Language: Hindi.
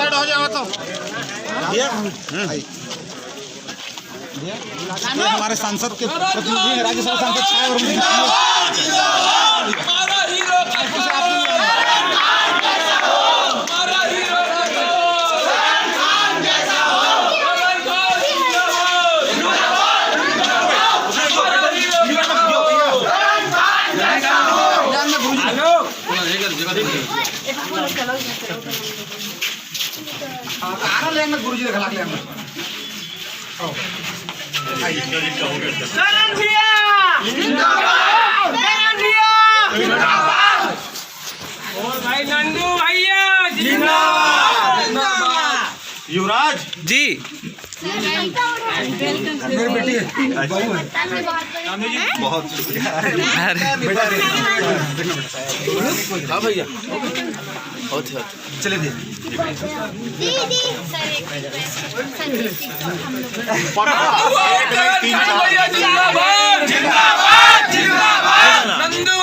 साइड हो जाओ तो हमारे सांसद के प्रतिनिधि हैं, राज्यसभा सांसद छाया गुरु जी खिला भाई नंदू भैया युवराज जी मेरी बेटी है बहुत शुक्रिया। हाँ भैया चले भैया दीदी सर एक हम लोग जिंदाबाद जिंदाबाद जिंदाबाद नंदू